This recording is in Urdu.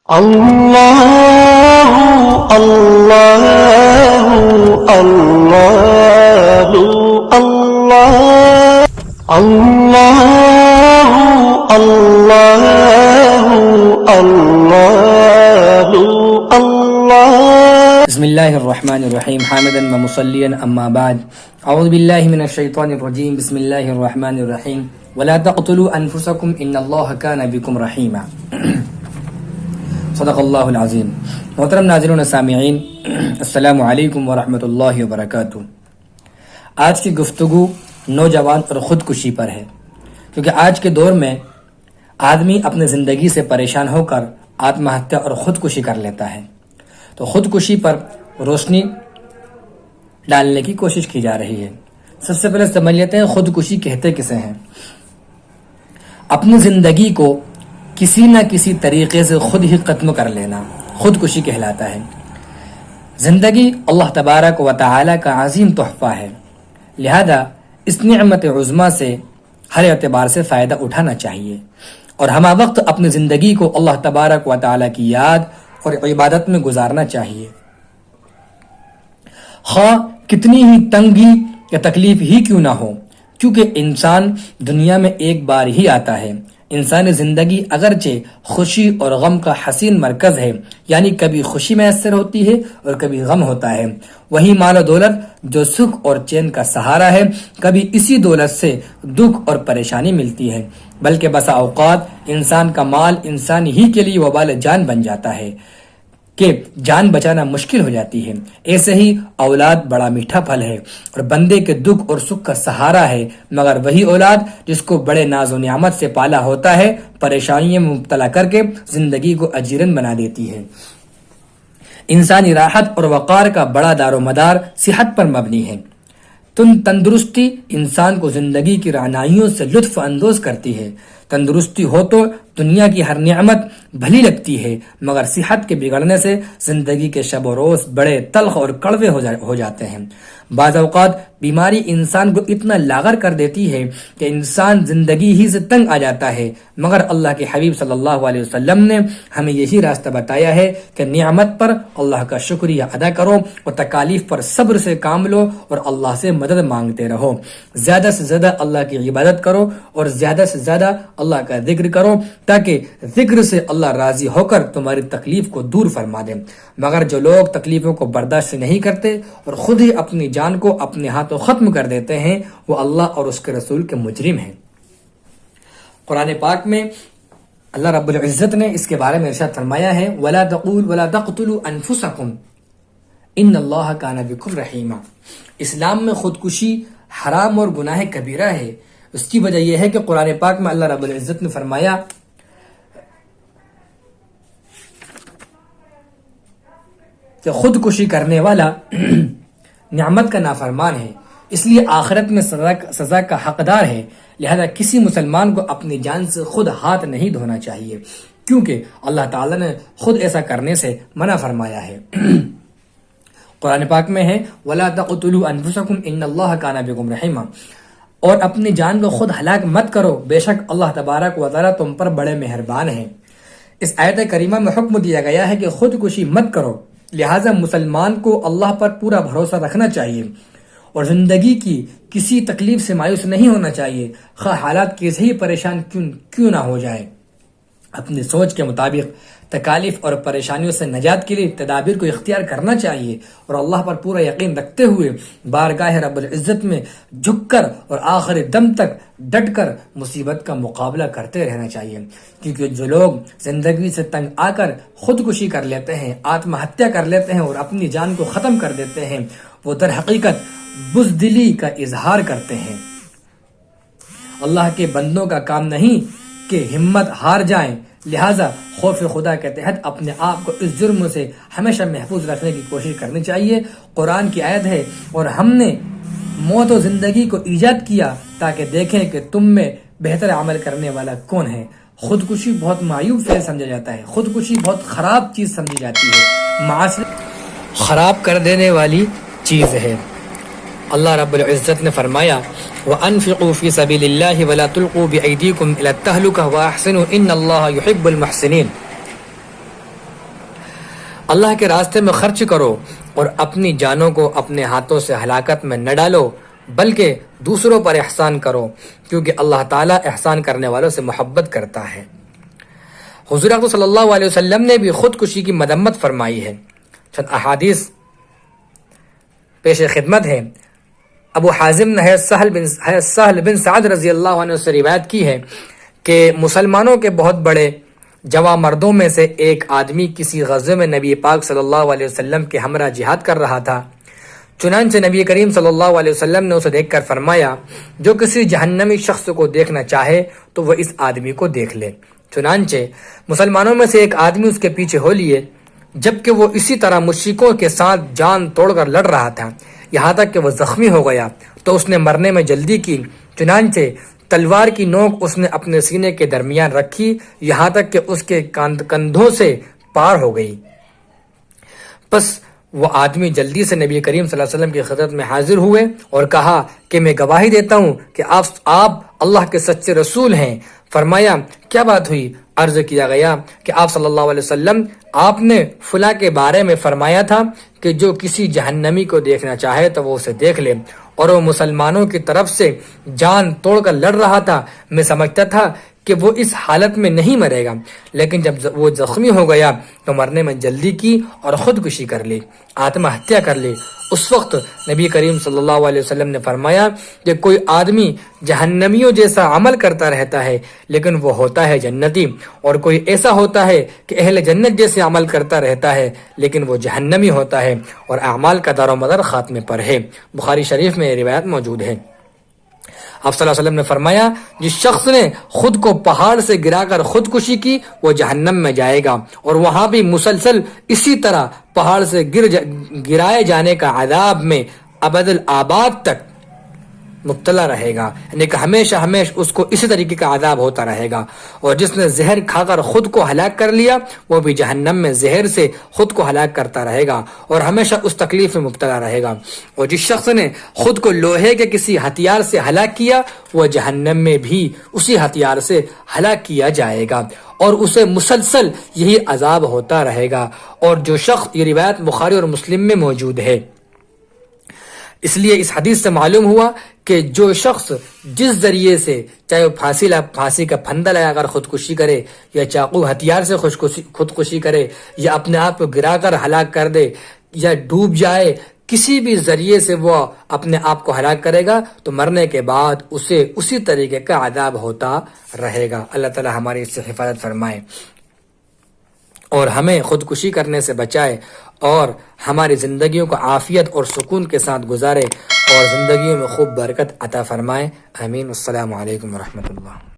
اللہ اللہ اللہ اللہ اللہ اللہ اللہ اللہ بسم اللہ الرحمن الرحیم حامدا و مصلیا اما بعد اعوذ باللہ من الشیطان الرجیم بسم اللہ الرحمن الرحیم ولا تقتلوا انفسکم ان اللہ کان بکم رحیما صدق اللہ العظیم۔ محترم ناظرین و سامعین، السلام علیکم ورحمۃ اللہ وبرکاتہ۔ آج کی گفتگو نوجوان اور خودکشی پر ہے، کیونکہ آج کے دور میں آدمی اپنے زندگی سے پریشان ہو کر آتم ہتیا اور خودکشی کر لیتا ہے۔ تو خودکشی پر روشنی ڈالنے کی کوشش کی جا رہی ہے۔ سب سے پہلے سمجھ لیتے ہیں خودکشی کہتے کسے ہیں۔ اپنی زندگی کو کسی نہ کسی طریقے سے خود ہی ختم کر لینا خودکشی کہلاتا ہے۔ زندگی اللہ تبارک و تعالی کا عظیم تحفہ ہے، لہذا اس نعمت عظمیٰ سے ہر اعتبار سے فائدہ اٹھانا چاہیے اور ہمہ وقت اپنی زندگی کو اللہ تبارک و تعالی کی یاد اور عبادت میں گزارنا چاہیے، خواہ کتنی ہی تنگی یا تکلیف ہی کیوں نہ ہو، کیونکہ انسان دنیا میں ایک بار ہی آتا ہے۔ انسانی زندگی اگرچہ خوشی اور غم کا حسین مرکز ہے، یعنی کبھی خوشی میسر ہوتی ہے اور کبھی غم ہوتا ہے۔ وہی مال و دولت جو سکھ اور چین کا سہارا ہے، کبھی اسی دولت سے دکھ اور پریشانی ملتی ہے، بلکہ بسا اوقات انسان کا مال انسان ہی کے لیے وبال جان بن جاتا ہے کہ جان بچانا مشکل ہو جاتی ہے۔ ایسے ہی اولاد بڑا میٹھا پھل ہے اور بندے کے دکھ اور سکھ کا سہارا ہے، مگر وہی اولاد جس کو بڑے ناز و نعمت سے پالا ہوتا ہے پریشانیوں میں مبتلا کر کے زندگی کو اجیرن بنا دیتی ہے۔ انسانی راحت اور وقار کا بڑا دار و مدار صحت پر مبنی ہے۔ تندرستی انسان کو زندگی کی رعنائیوں سے لطف اندوز کرتی ہے۔ تندرستی ہو تو دنیا کی ہر نعمت بھلی لگتی ہے، مگر صحت کے بگڑنے سے زندگی کے شب و روز بڑے تلخ اور کڑوے ہو جاتے ہیں۔ بعض اوقات بیماری انسان کو اتنا لاغر کر دیتی ہے کہ انسان زندگی ہی سے تنگ آ جاتا ہے، مگر اللہ کے حبیب صلی اللہ علیہ وسلم نے ہمیں یہی راستہ بتایا ہے کہ نعمت پر اللہ کا شکریہ ادا کرو اور تکالیف پر صبر سے کام لو اور اللہ سے مدد مانگتے رہو۔ زیادہ سے زیادہ اللہ کی عبادت کرو اور زیادہ سے زیادہ اللہ کا ذکر کرو، تاکہ ذکر سے اللہ راضی ہو کر تمہاری تکلیف کو دور فرما دے۔ مگر جو لوگ تکلیفوں کو برداشت نہیں کرتے اور خود ہی اپنی جان کو اپنے ہاتھوں ختم کر دیتے ہیں، وہ اللہ اور اس کے رسول کے مجرم ہیں۔ قرآن پاک میں اللہ رب العزت نے اس کے بارے میں ارشاد فرمایا ہے وَلَا تَقْتُلُوا أَنفُسَكُمْ إِنَّ اللَّهَ كَانَ بِكُمْ رَحِيمًا۔ اسلام میں خودکشی حرام اور گناہ کبیرہ ہے۔ اس کی وجہ یہ ہے کہ قرآن پاک میں اللہ رب العزت نے فرمایا کہ خودکشی کرنے والا نعمت کا نافرمان ہے، اس لیے آخرت میں سزا کا حقدار ہے۔ لہذا کسی مسلمان کو اپنی جان سے خود ہاتھ نہیں دھونا چاہیے، کیونکہ اللہ تعالیٰ نے خود ایسا کرنے سے منع فرمایا ہے۔ قرآن پاک میں ہے وَلَا تَقْتُلُوا أَنفُسَكُمْ إِنَّ اللَّهَ كَانَ بِكُمْ رَحِيمًا، اور اپنی جان کو خود ہلاک مت کرو، بے شک اللہ تبارک و تعالیٰ تم پر بڑے مہربان ہیں۔ اس آیت کریمہ میں حکم دیا گیا ہے کہ خودکشی مت کرو، لہٰذا مسلمان کو اللہ پر پورا بھروسہ رکھنا چاہیے اور زندگی کی کسی تکلیف سے مایوس نہیں ہونا چاہیے، خواہ حالات کیسے ہی پریشان کیوں نہ ہو جائے۔ اپنی سوچ کے مطابق تکالیف اور پریشانیوں سے نجات کے لیے تدابیر کو اختیار کرنا چاہیے اور اللہ پر پورا یقین رکھتے ہوئے بارگاہ رب العزت میں جھک کر اور آخری دم تک ڈٹ کر مصیبت کا مقابلہ کرتے رہنا چاہیے، کیونکہ جو لوگ زندگی سے تنگ آ کر خودکشی کر لیتے ہیں، آتم ہتیا کر لیتے ہیں اور اپنی جان کو ختم کر دیتے ہیں، وہ در حقیقت بزدلی کا اظہار کرتے ہیں۔ اللہ کے بندوں کا کام نہیں کہ ہمت ہار جائیں، لہٰذا خوف خدا کے تحت اپنے آپ کو اس جرم سے ہمیشہ محفوظ رکھنے کی کوشش کرنی چاہیے۔ قرآن کی آیت ہے اور ہم نے موت و زندگی کو ایجاد کیا تاکہ دیکھیں کہ تم میں بہتر عمل کرنے والا کون ہے۔ خودکشی بہت معیوب فعل سمجھا جاتا ہے، خودکشی بہت خراب چیز سمجھی جاتی ہے، معاشرے خراب کر دینے والی چیز ہے۔ اللہ رب العزت نے فرمایا وَأَنفِقُوا فِي سَبِيلِ اللَّهِ وَلَا تُلْقُوا بِأَيْدِيكُمْ إِلَى التَّهْلُكَةِ وَأَحْسِنُوا إِنَّ اللَّهَ يُحِبُّ الْمُحْسِنِينَ۔ اللہ کے راستے میں خرچ کرو اور اپنی جانوں کو اپنے ہاتھوں سے ہلاکت میں نہ ڈالو، بلکہ دوسروں پر احسان کرو، کیونکہ اللہ تعالیٰ احسان کرنے والوں سے محبت کرتا ہے۔ حضور اقدس صلی اللہ علیہ وسلم نے بھی خودکشی کی مذمت فرمائی ہے۔ چند احادیث پیش خدمت ہے۔ ابو حازم نے سہل بن سعد رضی اللہ عنہ سے روایت کی ہے کہ مسلمانوں کے بہت بڑے جواں مردوں میں سے ایک آدمی کسی غزوے میں نبی پاک صلی اللہ علیہ وسلم کے ہمراہ جہاد کر رہا تھا۔ چنانچہ نبی کریم صلی اللہ علیہ وسلم نے اسے دیکھ کر فرمایا، جو کسی جہنمی شخص کو دیکھنا چاہے تو وہ اس آدمی کو دیکھ لے۔ چنانچہ مسلمانوں میں سے ایک آدمی اس کے پیچھے ہو لیے، جبکہ وہ اسی طرح مشرکوں کے ساتھ جان توڑ کر لڑ رہا تھا، یہاں تک کہ وہ زخمی ہو گیا تو اس نے مرنے میں جلدی کی۔ چنانچہ تلوار کی نوک اس نے اپنے سینے کے درمیان رکھی، یہاں تک کہ اس کے کندھوں سے پار ہو گئی۔ پس وہ آدمی جلدی سے نبی کریم صلی اللہ علیہ وسلم کی خدمت میں حاضر ہوئے اور کہا کہ میں گواہی دیتا ہوں کہ آپ اللہ کے سچے رسول ہیں۔ فرمایا، کیا بات ہوئی؟ عرض کیا گیا کہ آپ صلی اللہ علیہ وسلم، آپ نے فلاں کے بارے میں فرمایا تھا کہ جو کسی جہنمی کو دیکھنا چاہے تو وہ اسے دیکھ لے، اور وہ مسلمانوں کی طرف سے جان توڑ کر لڑ رہا تھا۔ میں سمجھتا تھا کہ وہ اس حالت میں نہیں مرے گا، لیکن جب وہ زخمی ہو گیا تو مرنے میں جلدی کی اور خودکشی کر لی، آتما ہتیا کر لی۔ اس وقت نبی کریم صلی اللہ علیہ وسلم نے فرمایا کہ کوئی آدمی جہنمیوں جیسا عمل کرتا رہتا ہے لیکن وہ ہوتا ہے جنتی، اور کوئی ایسا ہوتا ہے کہ اہل جنت جیسے عمل کرتا رہتا ہے لیکن وہ جہنمی ہوتا ہے، اور اعمال کا دار و مدار خاتمے پر ہے۔ بخاری شریف میں یہ روایت موجود ہے۔ آپ صلی اللہ علیہ وسلم نے فرمایا، جس شخص نے خود کو پہاڑ سے گرا کر خودکشی کی وہ جہنم میں جائے گا، اور وہاں بھی مسلسل اسی طرح پہاڑ سے گرائے جانے کا عذاب میں ابد الآباد تک مبتلا رہے گا، یعنی کہ ہمیشہ اس کو اسی طریقے کا عذاب ہوتا رہے گا۔ اور جس نے زہر کھا کر خود کو ہلاک کر لیا وہ بھی جہنم میں زہر سے خود کو ہلاک کرتا رہے گا اور ہمیشہ اس تکلیف میں مبتلا رہے گا۔ اور جس شخص نے خود کو لوہے کے کسی ہتھیار سے ہلاک کیا وہ جہنم میں بھی اسی ہتھیار سے ہلاک کیا جائے گا، اور اسے مسلسل یہی عذاب ہوتا رہے گا۔ اور جو شخص، یہ روایت بخاری اور مسلم میں موجود ہے، اس لیے اس حدیث سے معلوم ہوا کہ جو شخص جس ذریعے سے، چاہے وہ پھانسی کا پھندا لگا کر خودکشی کرے، یا چاقو ہتھیار سے خودکشی کرے، یا اپنے آپ کو گرا کر ہلاک کر دے، یا ڈوب جائے، کسی بھی ذریعے سے وہ اپنے آپ کو ہلاک کرے گا تو مرنے کے بعد اسے اسی طریقے کا عذاب ہوتا رہے گا۔ اللہ تعالی ہماری اس سے حفاظت فرمائے اور ہمیں خودکشی کرنے سے بچائے، اور ہماری زندگیوں کو عافیت اور سکون کے ساتھ گزارے، اور زندگیوں میں خوب برکت عطا فرمائے۔ آمین۔ السلام علیکم ورحمۃ اللہ۔